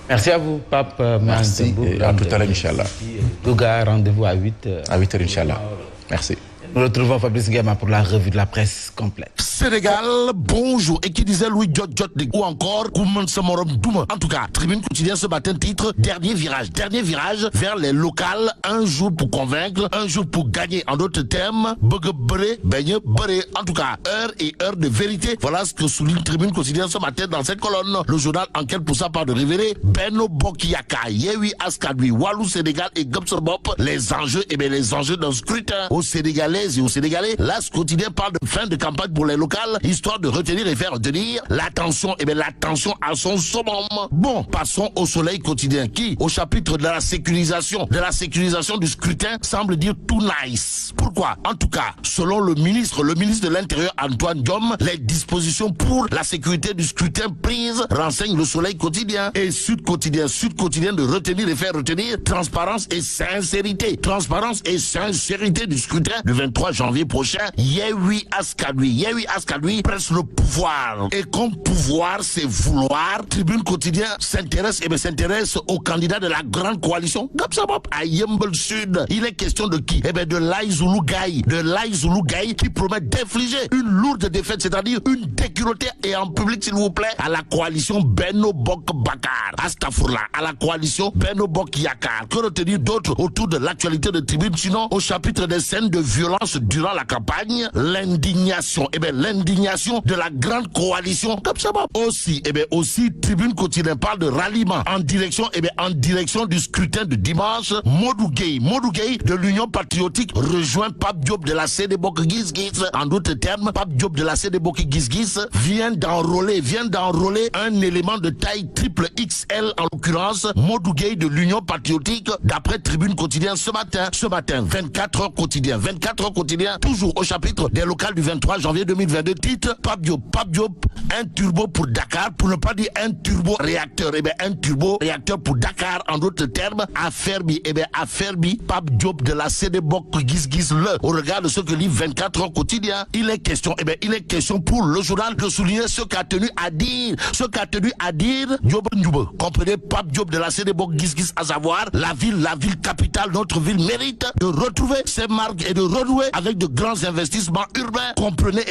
Merci à vous, Pape. Merci, et à tout à l'heure, Inch'Allah. Douga, rendez-vous à 8h. À 8h, Inch'Allah. Merci. Nous retrouvons Fabrice Gama pour la revue de la presse complète. Sénégal, bonjour. Et qui disait Louis Djot ou encore Kouman Samorom Douma. En tout cas, Tribune quotidien ce matin, titre dernier virage vers les locales. Un jour pour convaincre, un jour pour gagner. En d'autres termes, en tout cas, heure et heure de vérité. Voilà ce que souligne Tribune quotidien ce matin dans cette colonne. Le journal enquête pour sa part de révéler Benno Bokiyaka, Yewi Askadwi, Walou Sénégal et Gopsobop. Les enjeux, les enjeux d'un scrutin aux Sénégalais et aux Sénégalais. Là, ce quotidien parle de fin de campagne pour les locales, histoire de retenir et faire retenir l'attention, l'attention à son summum. Bon, passons au Soleil quotidien qui, au chapitre de la sécurisation du scrutin, semble dire tout nice. Pourquoi? En tout cas, selon le ministre de l'Intérieur Antoine Diome, les dispositions pour la sécurité du scrutin prises renseigne le Soleil quotidien et Sud quotidien de retenir et faire retenir transparence et sincérité du scrutin du 23 janvier prochain. Yewi Askadwi presse le pouvoir. Et comme pouvoir, c'est vouloir, Tribune quotidien s'intéresse au candidat de la grande coalition. Gapsabop à Yembel Sud. Il est question de qui? De Lai Zulu Gaye qui promet d'infliger une lourde défaite, c'est-à-dire une déculottée et en public, s'il vous plaît, à la coalition Benno Bok Bakar. Astafourla, à la coalition Benno Bok Yakar. Que retenir d'autre autour de l'actualité de Tribune, sinon au chapitre des scènes de violence durant la campagne, l'indignation de la grande coalition. Comme ça va. Aussi, Tribune quotidien parle de ralliement en direction du scrutin de dimanche. Modou Gueye de l'Union patriotique rejoint Pape Diop de la CDBOK Gizgis. En d'autres termes, Pape Diop de la CDBOK Gizgis vient d'enrôler un élément de taille triple XL, en l'occurrence Modou Gueye de l'Union patriotique, d'après Tribune quotidien ce matin, 24 heures quotidien, toujours au chapitre des locales du 23 janvier 2022, titre Pape Diop, un turbo pour Dakar, pour ne pas dire un turbo réacteur, un turbo réacteur pour Dakar, en d'autres termes, affermi Pape Diop de la CDBOK Gizgis au regard de ce que lit 24 heures quotidien. Il est question pour le journal de souligner ce qu'a tenu à dire Diop Ndjoube. Comprenez, Pape Diop de la CDBOK Gizgis, à savoir la ville capitale, notre ville mérite de retrouver ses marques et de renouer avec de grands investissements urbains. Comprenez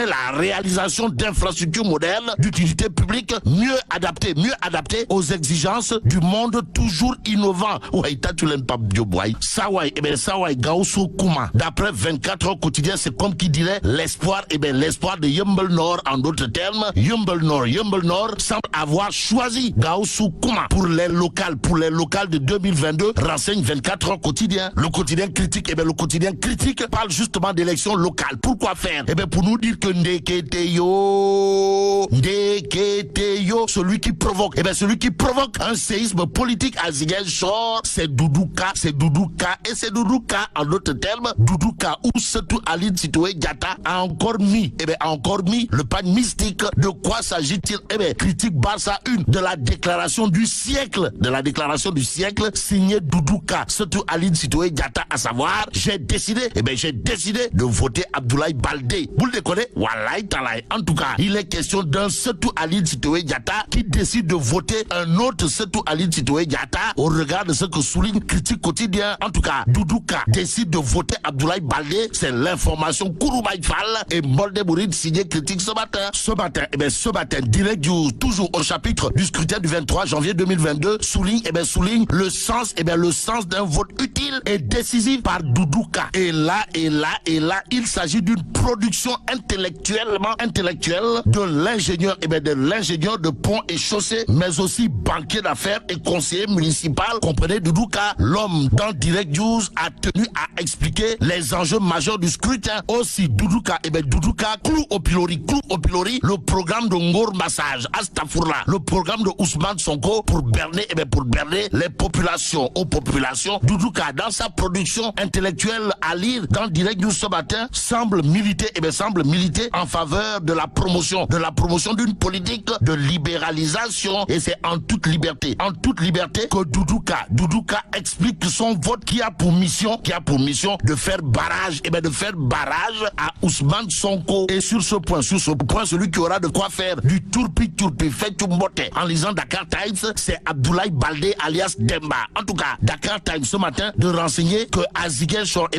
la réalisation d'infrastructures modernes d'utilité publique mieux adaptées aux exigences du monde toujours innovant. Ouais, tu l'aimes pas Diop. Sawai Gaoussou Kouma. D'après 24 heures quotidien, c'est comme qui dirait l'espoir de Yembel Nord. En d'autres termes, Yembel Nord semble avoir choisi Gaoussou Kouma pour les locales de 2022, renseigne 24 heures quotidien. Le quotidien critique parle justement d'élections locales. Pourquoi faire? Pour nous dire que Ndeketeyo, celui qui provoque un séisme politique à Ziguinchor, c'est Doudouka, en d'autres termes, Doudouka ou Setou Aline Sitoé Diatta a encore mis le pan mystique. De quoi s'agit-il? Critique Barça 1 de la déclaration du siècle, signée Doudouka, Setou Aline Sitoé Diatta, à savoir, j'ai décidé de voter Abdoulaye Baldé. Vous le déconnez? Wallahi Talaï. En tout cas, il est question d'un Setou Aline Sitoé Diatta qui décide de voter un autre Setou Aline Sitoé Diatta au regard de ce que souligne Critique quotidien. En tout cas, Doudouka décide de voter Abdoulaye Baldé. C'est l'information Kouroubaï Fall et Molde Bouride signé Critique ce matin, direct toujours au chapitre du scrutin du 23 janvier 2022, souligne le sens d'un vote utile et décisif par Doudouka. Et là, il s'agit d'une production intellectuelle de l'ingénieur de pont et chaussée, mais aussi banquier d'affaires et conseiller municipal. Comprenez, Doudouka, l'homme dans Direct News a tenu à expliquer les enjeux majeurs du scrutin. Aussi, Doudouka, clou au pilori, le programme de Ngor Massage, Astafourla, le programme de Ousmane Sonko pour berner les populations aux populations. Doudouka, dans sa production intellectuelle à lire dans Direct News ce matin, semble militer militer en faveur de la promotion d'une politique de libéralisation, et c'est en toute liberté que Doudouka explique que son vote qui a pour mission de faire barrage, à Ousmane Sonko. Et sur ce point, celui qui aura de quoi faire du tourpi fait mbote en lisant Dakar Times, c'est Abdoulaye Baldé alias Demba. En tout cas, Dakar Times ce matin de renseigner que à Ziguinchor,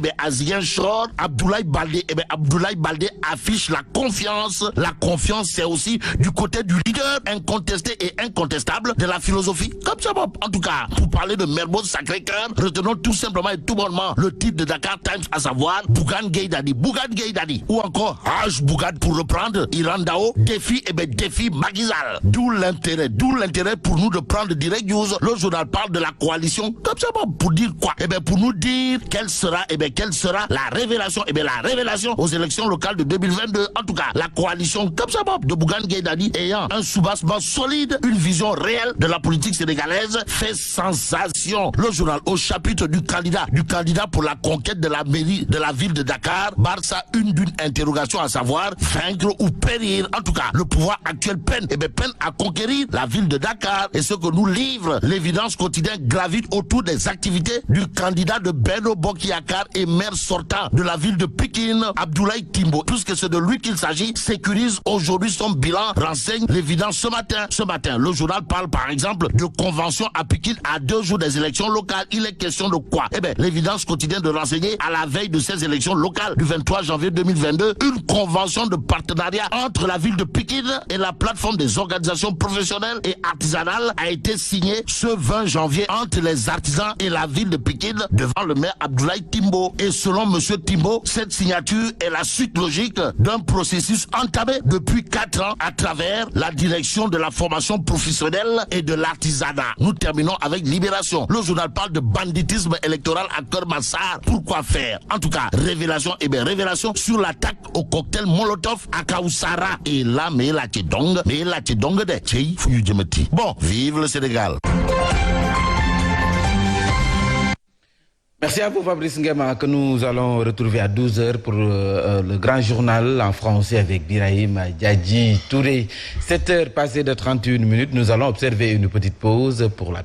Abdoulaye Baldé affiche la confiance. La confiance, c'est aussi du côté du leader incontesté et incontestable de la philosophie. Comme ça, en tout cas, pour parler de Mermoz Sacré-Cœur, retenons tout simplement et tout bonnement le titre de Dakar Times, à savoir Bougane Gueye Dany, ou encore Haj Bougane pour reprendre Iran Dao, défi Macky Sall. D'où l'intérêt pour nous de prendre Direct News. Le journal parle de la coalition, comme ça, pour dire quoi? Pour nous dire quelle sera la révélation, la révélation aux élections locales de 2022. En tout cas, la coalition, comme ça, de Bougane Gueye Dany, ayant un soubassement solide, une vision réelle de la politique sénégalaise, fait sensation. Le journal au chapitre du candidat pour la conquête de la mairie de la ville de Dakar, Barça d'une interrogation, à savoir vaincre ou périr. En tout cas, le pouvoir actuel peine à conquérir la ville de Dakar, et ce que nous livre l'évidence quotidienne gravite autour des activités du candidat de Benno Bokk Yakaar et maire sortant de la ville de Pikine, Abdoulaye Timbo. Puisque c'est de lui qu'il s'agit, sécurise aujourd'hui son bilan, renseigne l'évidence ce matin. Le journal parle par exemple de convention à Pikine à 2 jours des élections locales. Il est question de quoi? L'évidence quotidienne de renseigner à la veille de ces élections locales du 23 janvier 2022, une convention de partenariat entre la ville de Pikine et la plateforme des organisations professionnelles et artisanales a été signée ce 20 janvier entre les artisans et la ville de Pikine devant le maire Abdoulaye Timbo. Et selon monsieur Timbo, cette signature est la suite logique d'un processus entamé depuis 4 ans à travers la direction de la formation professionnelle et de l'artisanat. Nous terminons avec Libération. Le journal parle de banditisme électoral à Keur-Massar. Pourquoi faire? En tout cas, révélation sur l'attaque au cocktail Molotov à Kaoussara. Et là, mais la tchedong de Tchei Fouyou-Djemeti. Bon, vive le Sénégal. Merci à vous Fabrice Nguema, que nous allons retrouver à 12h pour le grand journal en français avec Birahim Diadji Touré. 7h passées de 31 minutes, nous allons observer une petite pause pour la